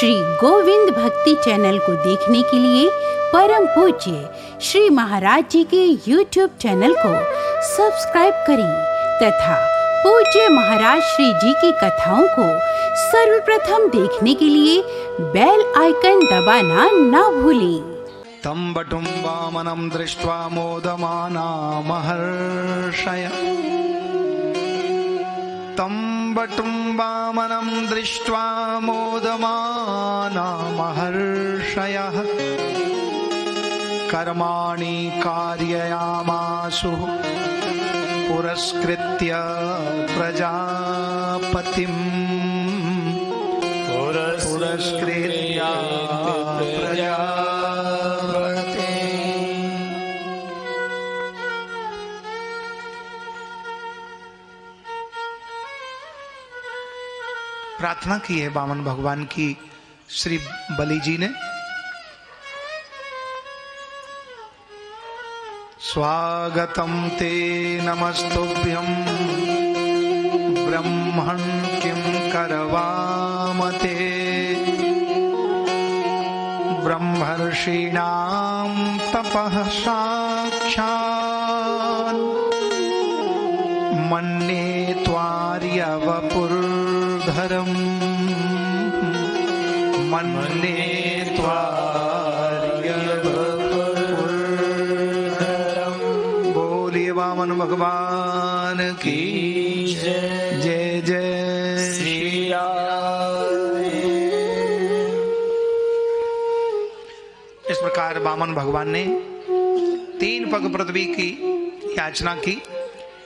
श्री गोविंद भक्ति चैनल को देखने के लिए परम पूज्य श्री महाराज जी के YouTube चैनल को सब्सक्राइब करें तथा पूज्य महाराज श्री जी की कथाओं को सर्वप्रथम देखने के लिए बेल आइकन दबाना ना भूलें। तं वटुं वामनं दृष्ट्वा मोदमाना महर्षय। तं वटुं वामनं दृष्ट्वा मोदमाना महर्षयः। कर्माणि कारयामासु पुरस्कृत्य प्रजापतिं। पुरस्कृत्य प्रार्थना की है वामन भगवान की श्री बलि जी ने। स्वागतम ते नमस्तुभ्यं ब्रह्मन् किं करवामते। ब्रह्मर्षीणां तपः साक्षात् मन्ये त्वार्यवपुर्धरम्। मन्ये त्वार्यवपुर्धरम्। बोलिए वामन भगवान की जय जय श्री राम। इस प्रकार वामन भगवान ने 3 पग पृथ्वी की याचना की,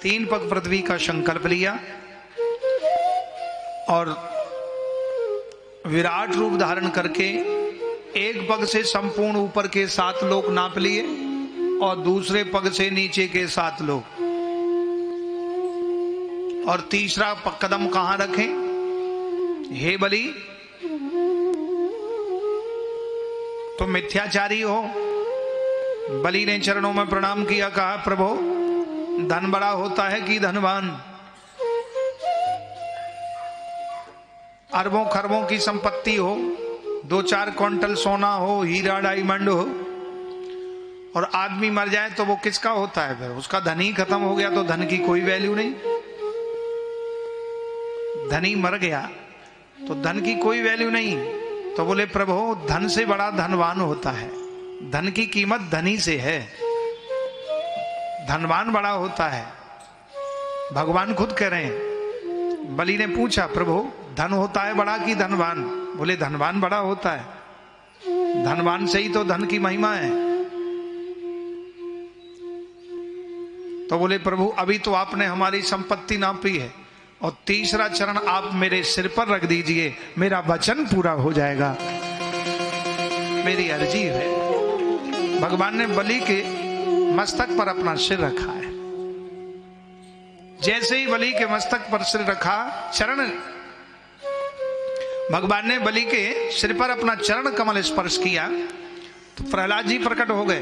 3 पग पृथ्वी का संकल्प लिया और विराट रूप धारण करके एक पग से संपूर्ण ऊपर के 7 लोक नाप लिए और दूसरे पग से नीचे के 7 लोक, और तीसरा कदम कहां रखें? हे बलि, तुम मिथ्याचारी हो। बलि ने चरणों में प्रणाम किया, कहा प्रभु धन बड़ा होता है कि धनवान? अरबों खरबों की संपत्ति हो, 2-4 क्विंटल सोना हो, हीरा डायमंड हो, और आदमी मर जाए तो वो किसका होता है? फिर उसका धन ही खत्म हो गया तो धन की कोई वैल्यू नहीं। धनी मर गया तो धन की कोई वैल्यू नहीं। तो बोले प्रभु धन से बड़ा धनवान होता है, धन की कीमत धनी से है, धनवान बड़ा होता है। भगवान खुद कह रहे हैं। बलि ने पूछा प्रभु धन होता है बड़ा कि धनवान? बोले धनवान बड़ा होता है, धनवान से ही तो धन की महिमा है। तो बोले प्रभु अभी तो आपने हमारी संपत्ति नापी है और तीसरा चरण आप मेरे सिर पर रख दीजिए, मेरा वचन पूरा हो जाएगा, मेरी अर्जी है। भगवान ने बलि के मस्तक पर अपना सिर रखा है। जैसे ही बलि के मस्तक पर सिर रखा, चरण भगवान ने बलि के सिर पर अपना चरण कमल स्पर्श किया तो प्रहलाद जी प्रकट हो गए।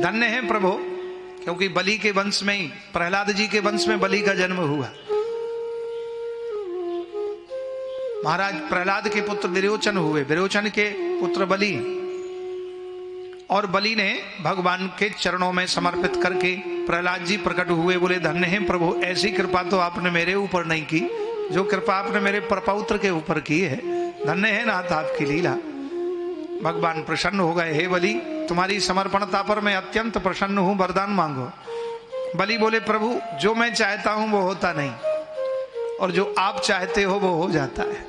धन्य है प्रभु, क्योंकि बलि के वंश में ही, प्रहलाद जी के वंश में बलि का जन्म हुआ। महाराज प्रहलाद के पुत्र विरोचन हुए, विरोचन के पुत्र बलि, और बलि ने भगवान के चरणों में समर्पित करके प्रहलाद जी प्रकट हुए। बोले धन्य है प्रभु, ऐसी कृपा तो आपने मेरे ऊपर नहीं की जो कृपा आपने मेरे प्रपौत्र के ऊपर की है। धन्य है नाथ आपकी लीला। भगवान प्रसन्न हो गए। हे बलि, तुम्हारी समर्पणता पर मैं अत्यंत प्रसन्न हूं, वरदान मांगो। बलि बोले प्रभु जो मैं चाहता हूं वो होता नहीं, और जो आप चाहते हो वो हो जाता है,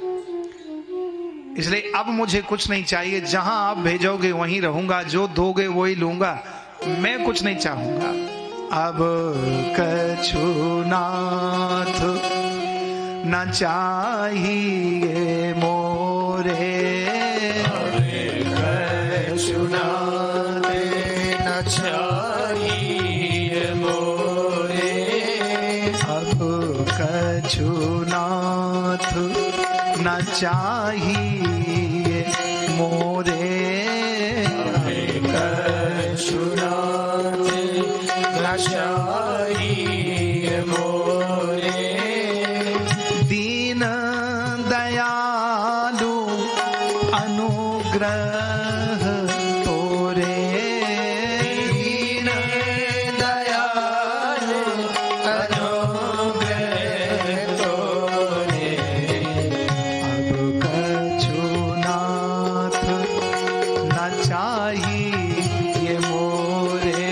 इसलिए अब मुझे कुछ नहीं चाहिए। जहां आप भेजोगे वहीं रहूंगा, जो दोगे वही लूंगा, मैं कुछ नहीं चाहूंगा। अब कछु नाथ न चाहिए मोरे, कछु नाथ न चाहिए मोरे। अब कछु नाथ न चाहिए मोरे, कछु नाथ न चाहिए मोरे। दीन दयाल अनुग्रह तोरे दीन दयालु अनुग्रह तोरे अब कछु नाथ न चाहिए मोरे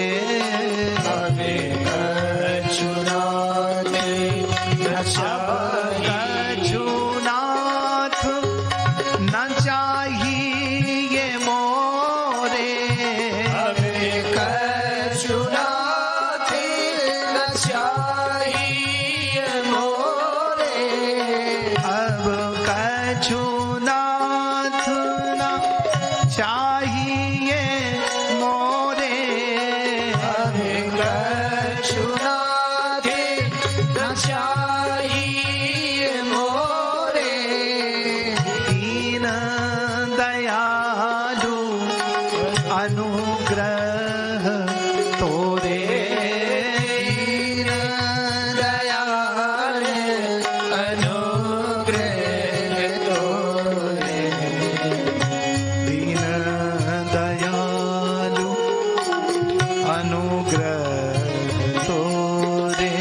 अब कछु नाथ न चाहिए मोरे अब कछु नाथ न चाहिए मोरे अब कछु नाथ न चाहिए मोरे अब कछु नाथ न चाहिए मोरे दीन दयालु अनुग्रह तोरे दीन दयालु अनुग्रह तोरे दीन दयालु अनुग्रह तोरे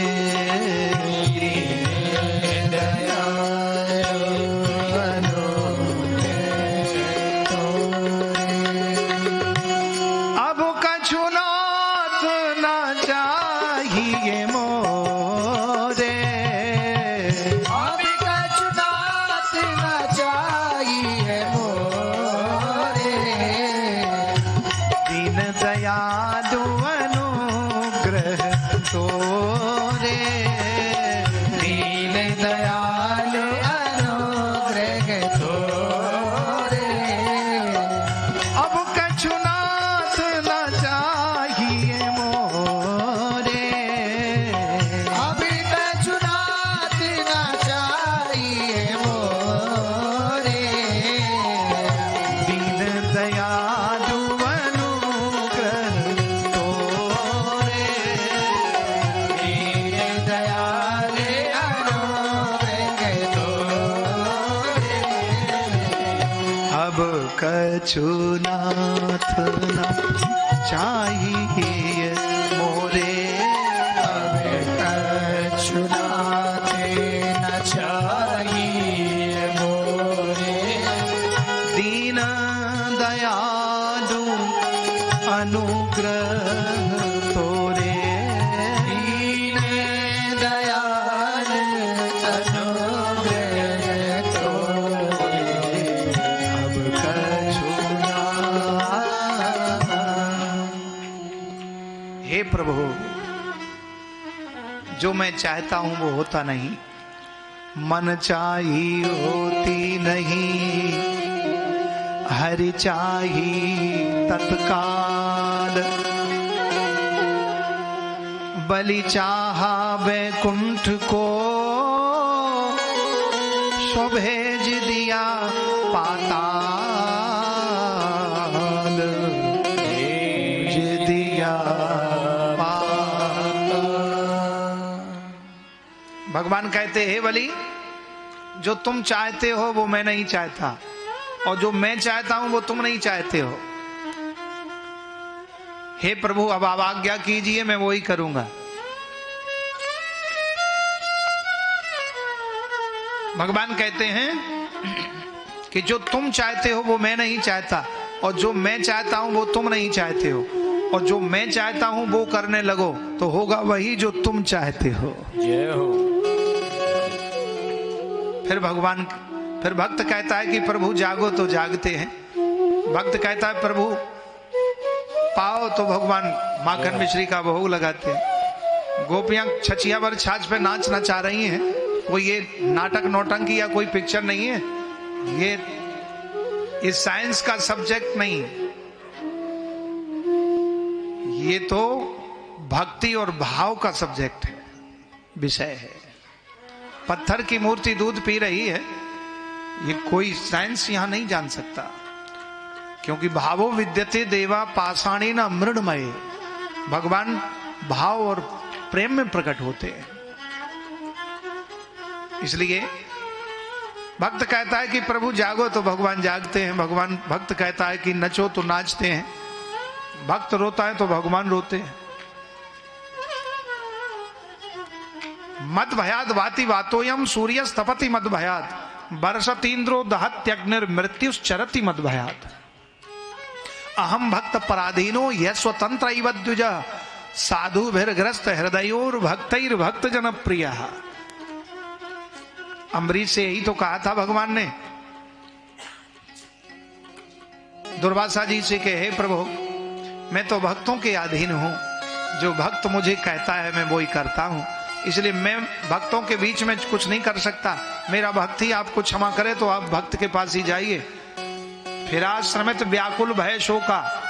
दीन दयालु अब कछु नाथ न चाहिए मोरे अब कछु नाथ न चाहिए मोरे दीन दयालु अनुग्रह तोरे दीन दयालु अनुग्रह तोरे अब कछु नाथ न चाहिए मोरे अब कछु नाथ न चाहिए मोरे दीन दयालु अनुग्रह तोरे दीन दयालु अनुग्रह तोरे अब कछु नाथ न चाहिए मोरे अब कछु नाथ न चाहिए मोरे दीन दयालु अनुग्रह तोरे दीन दयालु अनुग्रह तोरे अब कछु नाथ। हे प्रभु, जो मैं चाहता हूं वो होता नहीं, मन चाही होती नहीं, हरि चाही तत्काल, बलि चाहा वैकुंठ को, सो भेज दिया पाताल, भेज दिया पाताल। भगवान कहते हे बलि, जो तुम चाहते हो वो मैं नहीं चाहता, और जो मैं चाहता हूं वो तुम नहीं चाहते हो। हे प्रभु, अब आप आज्ञा कीजिए, मैं वही करूंगा। भगवान कहते हैं कि जो तुम चाहते हो वो मैं नहीं चाहता, और जो मैं चाहता हूं वो तुम नहीं चाहते हो, और जो मैं चाहता हूं वो करने लगो तो होगा वही जो तुम चाहते हो। जय हो। फिर भक्त कहता है कि प्रभु जागो तो जागते हैं। भक्त कहता है प्रभु पाओ तो भगवान माखन मिश्री का भोग लगाते हैं। गोपियां छचिया पर छाछ पे नाच नचा रही हैं। वो ये नाटक नौटंकी या कोई पिक्चर नहीं है, ये साइंस का सब्जेक्ट नहीं, ये तो भक्ति और भाव का सब्जेक्ट है, विषय है। पत्थर की मूर्ति दूध पी रही है, ये कोई साइंस यहां नहीं जान सकता, क्योंकि भावो विद्यते देवा पाषाणी न मृणमय। भगवान भाव और प्रेम में प्रकट होते हैं। इसलिए भक्त कहता है कि प्रभु जागो तो भगवान जागते हैं, भगवान भक्त कहता है कि नचो तो नाचते हैं, भक्त रोता है तो भगवान रोते हैं। मद भयाद वाति वातोयम सूर्यस्तपति मद भयाद वर्षतीन्द्रो दहत्यग्निर्मृत्युश्चरति मद भयाद अहम भक्त पराधीनो यह स्वतंत्र इव द्विज साधुभिर्ग्रस्त हृदयोर भक्तैर भक्त जन प्रिय। अम्बरीश से यही तो कहा था भगवान ने दुर्वासा जी से कि हे प्रभु, मैं तो भक्तों के अधीन हूं, जो भक्त मुझे कहता है मैं वो ही करता हूं, इसलिए मैं भक्तों के बीच में कुछ नहीं कर सकता। मेरा भक्त ही आपको क्षमा करे तो आप भक्त के पास ही जाइए। फिर आश्रमित व्याकुल भय शोका,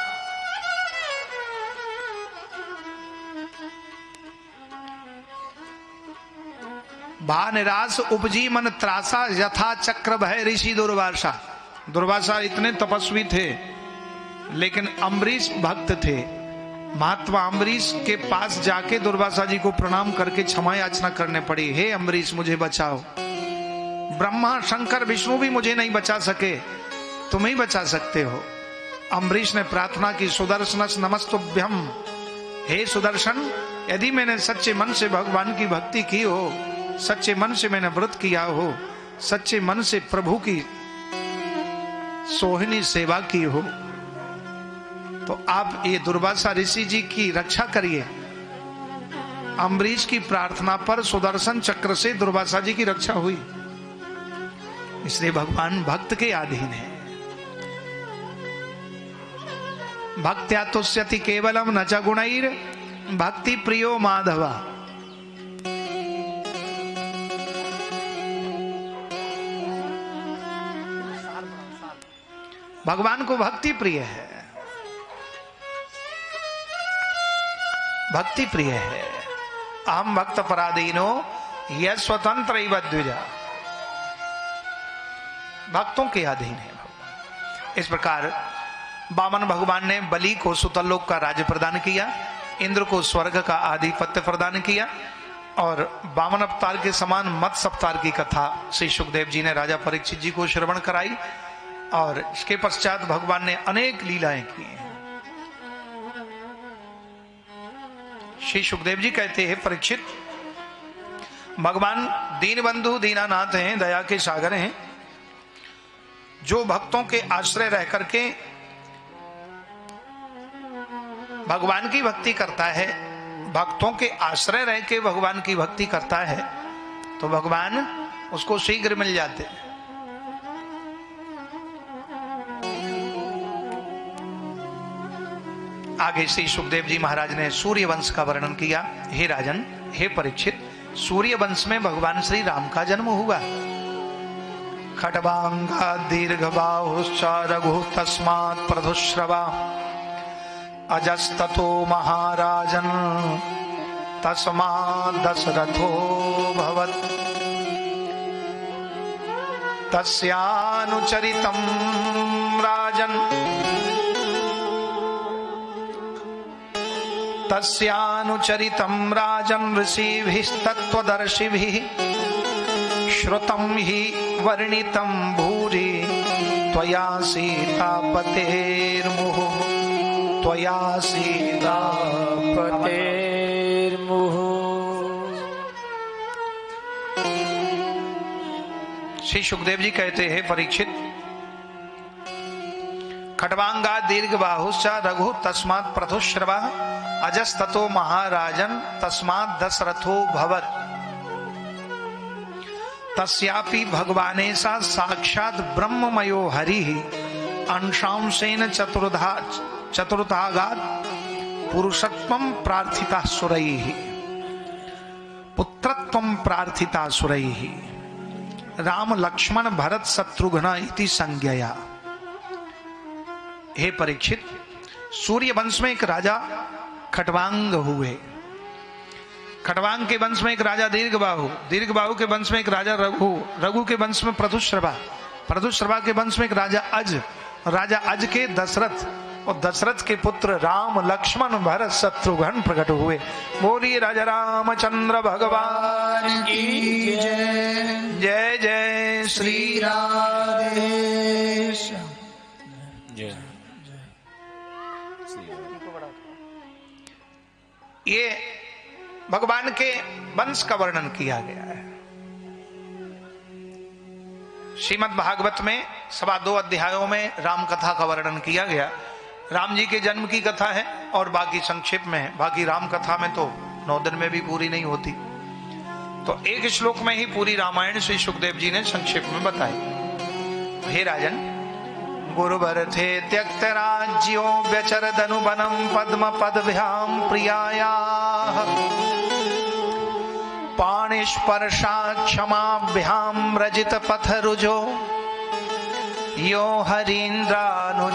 भा निराश उपजी मन त्रासा यथा चक्र भय ऋषि दुर्वासा। दुर्वासा इतने तपस्वी थे लेकिन अम्बरीश भक्त थे। महात्मा अम्बरीश के पास जाके दुर्वासा जी को प्रणाम करके क्षमा याचना करने पड़ी। हे अम्बरीश, मुझे बचाओ, ब्रह्मा शंकर विष्णु भी मुझे नहीं बचा सके, तुम ही बचा सकते हो। अम्बरीश ने प्रार्थना की, सुदर्शन नमस्तुभ्यम, हे सुदर्शन, यदि मैंने सच्चे मन से भगवान की भक्ति की हो, सच्चे मन से मैंने व्रत किया हो, सच्चे मन से प्रभु की सोहिनी सेवा की हो, तो आप ये दुर्वासा ऋषि जी की रक्षा करिए। अम्बरीश की प्रार्थना पर सुदर्शन चक्र से दुर्वासा जी की रक्षा हुई। इसलिए भगवान भक्त के अधीन है। भक्त्या तुष्यति केवलम न च गुणैर भक्ति प्रियो माधवा। भगवान को भक्ति प्रिय है, भक्ति प्रिय है। अहम भक्त पराधीनो यह स्वतंत्र इव द्विजा, भक्तों के अधीन है भगवान। इस प्रकार वामन भगवान ने बलि को सुतलोक का राज्य प्रदान किया, इंद्र को स्वर्ग का आधिपत्य प्रदान किया, और वामन अवतार के समान मत्स्य अवतार की कथा श्री सुखदेव जी ने राजा परीक्षित जी को श्रवण कराई। और इसके पश्चात भगवान ने अनेक लीलाएं की। श्री सुखदेव जी कहते हैं, परीक्षित, भगवान दीन बंधु दीनानाथ हैं, दया के सागर हैं। जो भक्तों के आश्रय रह करके भगवान की भक्ति करता है, भक्तों के आश्रय रह के भगवान की भक्ति करता है, तो भगवान उसको शीघ्र मिल जाते हैं। आगे श्री सुखदेव जी महाराज ने सूर्य वंश का वर्णन किया। हे राजन, हे परीक्षित, सूर्य वंश में भगवान श्री राम का जन्म हुआ। खड्वांगा दीर्घबाहुश्च रघु तस्मात् प्रधुश्रवा अजस्ततो महाराजन तस्मात् दशरथो भवत् तस्यानुचरितं राजन तस्यानुचरितं राजन् ऋषिभिस्तत्त्वदर्शिभिः श्रुतं हि वर्णितं भूरि त्वया सीतापतेर्मुहुः त्वया सीतापतेर्मुहुः। श्री सुखदेव जी कहते हैं, परीक्षित, खड्वांगा दीर्घबाहुश्च रघु तस्मात् प्रथुश्रवा अजस्ततो महाराजन तस्मात् दशरथो भवत् तस्यापि भगवानेसा साक्षात् ब्रह्ममयो हरिः अंशांशेन चतुर्थागात् पुरुषत्वं प्रार्थिता सुरैः पुत्रत्वं प्रार्थिता सुरैः राम लक्ष्मण भरत शत्रुघ्न इति संज्ञया। हे परीक्षित, सूर्य वंश में एक राजा खड्वांग हुए, खड्वांग के वंश में एक राजा दीर्घबाहु, दीर्घबाहु के वंश में एक राजा रघु, रघु के वंश में प्रथुश्रवा, प्रथुश्रवा के वंश में एक राजा अज, राजा अज के दशरथ, और दशरथ के पुत्र राम लक्ष्मण भरत शत्रुघ्न प्रकट हुए। बोलिए राजा रामचंद्र भगवान की जय। जय जय श्री राधे। ये भगवान के वंश का वर्णन किया गया है। श्रीमद् भागवत में 2.25 अध्यायों में राम कथा का वर्णन किया गया। राम जी के जन्म की कथा है और बाकी संक्षेप में है। बाकी राम कथा में तो 9 दिन में भी पूरी नहीं होती, तो एक श्लोक में ही पूरी रामायण श्री सुखदेव जी ने संक्षेप में बताई। हे राजन, गुरुवर थे त्यक्त राज्यो व्यचर धनुबनम पद्म पदभ्याम प्रियाया पाणिस्पर्शा क्षमाभ्याम रजित पथ रुजो यो हरीन्द्रानुजाभ्याम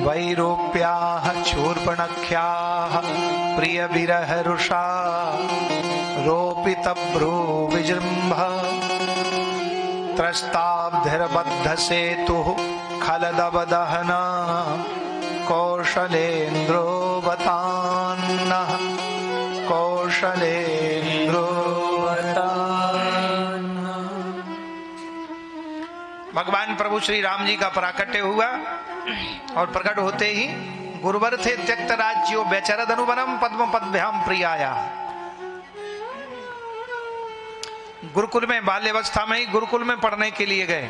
वैरूप्याः शूर्पणख्याः प्रिय विरह रुषा रोपित भ्रू विजृंभ त्रस्ताब्धिर्बद्ध सेतु खलदवदहना कौशलेन्द्रो बतान्नः कौशलेन्द्रो बतान्नः। भगवान प्रभु श्री राम जी का प्राकट्य हुआ और प्रकट होते ही गुरुवर थे त्यक्त राज्यो व्यचरद अनुवनम पद्म पद्भ्याम प्रियाया। गुरुकुल में बाल्यावस्था में ही गुरुकुल में पढ़ने के लिए गए।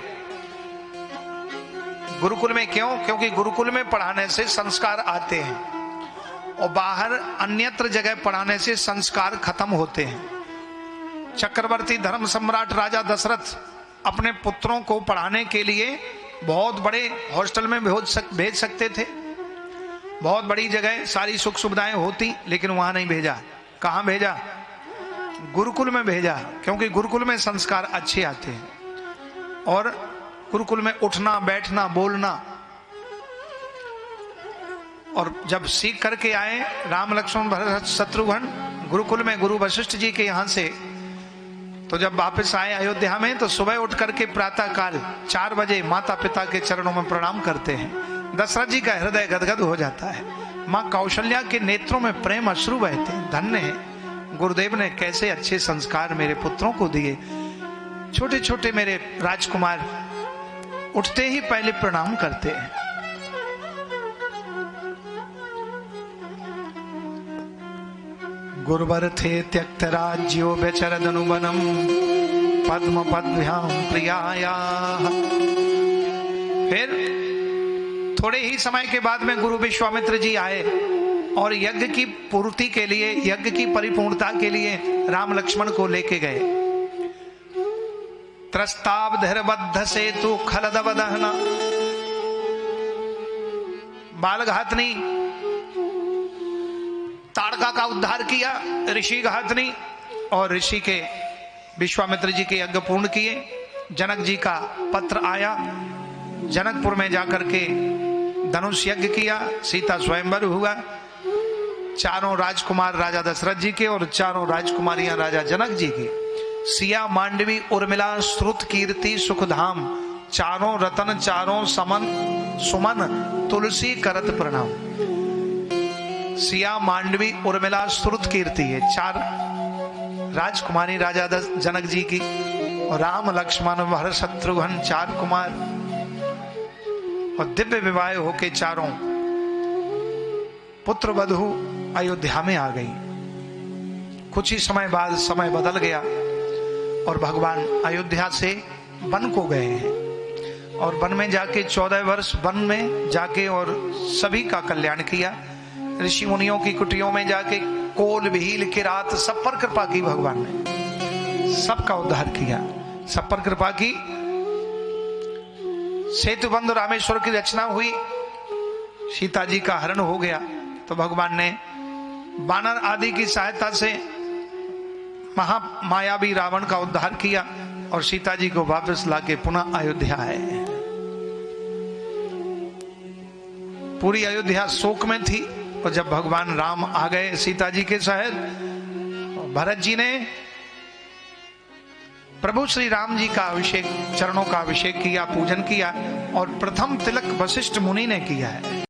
गुरुकुल में क्यों? क्योंकि गुरुकुल में पढ़ाने से संस्कार आते हैं और बाहर अन्यत्र जगह पढ़ाने से संस्कार खत्म होते हैं। चक्रवर्ती धर्म सम्राट राजा दशरथ अपने पुत्रों को पढ़ाने के लिए बहुत बड़े हॉस्टल में भेज सकते थे, बहुत बड़ी जगह सारी सुख सुविधाएं होती, लेकिन वहां नहीं भेजा। कहां भेजा? गुरुकुल में भेजा, क्योंकि गुरुकुल में संस्कार अच्छे आते हैं और गुरुकुल में उठना बैठना बोलना। और जब सीख करके आए राम लक्ष्मण भरत शत्रुघ्न गुरुकुल में गुरु वशिष्ठ जी के यहां से, तो जब वापस आए अयोध्या में तो सुबह उठ करके प्रातः काल 4 बजे माता पिता के चरणों में प्रणाम करते हैं। दशरथ जी का हृदय गदगद हो जाता है। माँ कौशल्या के नेत्रों में प्रेम अश्रु बहते हैं। धन्य है गुरुदेव ने कैसे अच्छे संस्कार मेरे पुत्रों को दिए। छोटे छोटे मेरे राजकुमार उठते ही पहले प्रणाम करते हैं। गुरुवर थे त्यक्त राज्यो व्यचरदनुवनम पद्म पद्भ्याम प्रियाया। फिर थोड़े ही समय के बाद में गुरु विश्वामित्र जी आए और यज्ञ की पूर्ति के लिए, यज्ञ की परिपूर्णता के लिए राम लक्ष्मण को लेके गए। त्रस्ताब्धिर्बद्ध सेतु खलदवदहना, बालघातनी ताड़का का उद्धार किया ऋषि घातनी, और ऋषि के विश्वामित्र जी के यज्ञ पूर्ण किए। जनक जी का पत्र आया, जनकपुर में जाकर के धनुष यज्ञ किया, सीता स्वयंवर हुआ। चारों राजकुमार राजा दशरथ जी के और चारों राजकुमारियां राजा जनक जी की। सिया मांडवी उर्मिला श्रुत कीर्ति सुखधाम, चारों रतन चारों समन सुमन तुलसी करत प्रणाम। सिया मांडवी उर्मिला श्रुत कीर्ति है 4 राजकुमारी राजा जनक जी की, और राम लक्ष्मण भरत शत्रुघ्न 4 कुमार, और दिव्य विवाह होके चारों पुत्र वधू अयोध्या में आ गई। कुछ ही समय बाद समय बदल गया और भगवान अयोध्या से वन को गए हैं, और वन में जाके 14 वर्ष वन में जाके और सभी का कल्याण किया। ऋषि मुनियों की कुटियों में जाके कोल भील किरात सब पर कृपा की भगवान ने, सबका उद्धार किया, सब पर कृपा की। सेतु बंध रामेश्वर की रचना हुई, सीता जी का हरण हो गया, तो भगवान ने बानर आदि की सहायता से महामायावी रावण का उद्धार किया और सीता जी को वापस लाके पुनः अयोध्या आए। पूरी अयोध्या शोक में थी, और जब भगवान राम आ गए सीता जी के सहित, भरत जी ने प्रभु श्री राम जी का अभिषेक, चरणों का अभिषेक किया, पूजन किया और प्रथम तिलक वशिष्ठ मुनि ने किया है।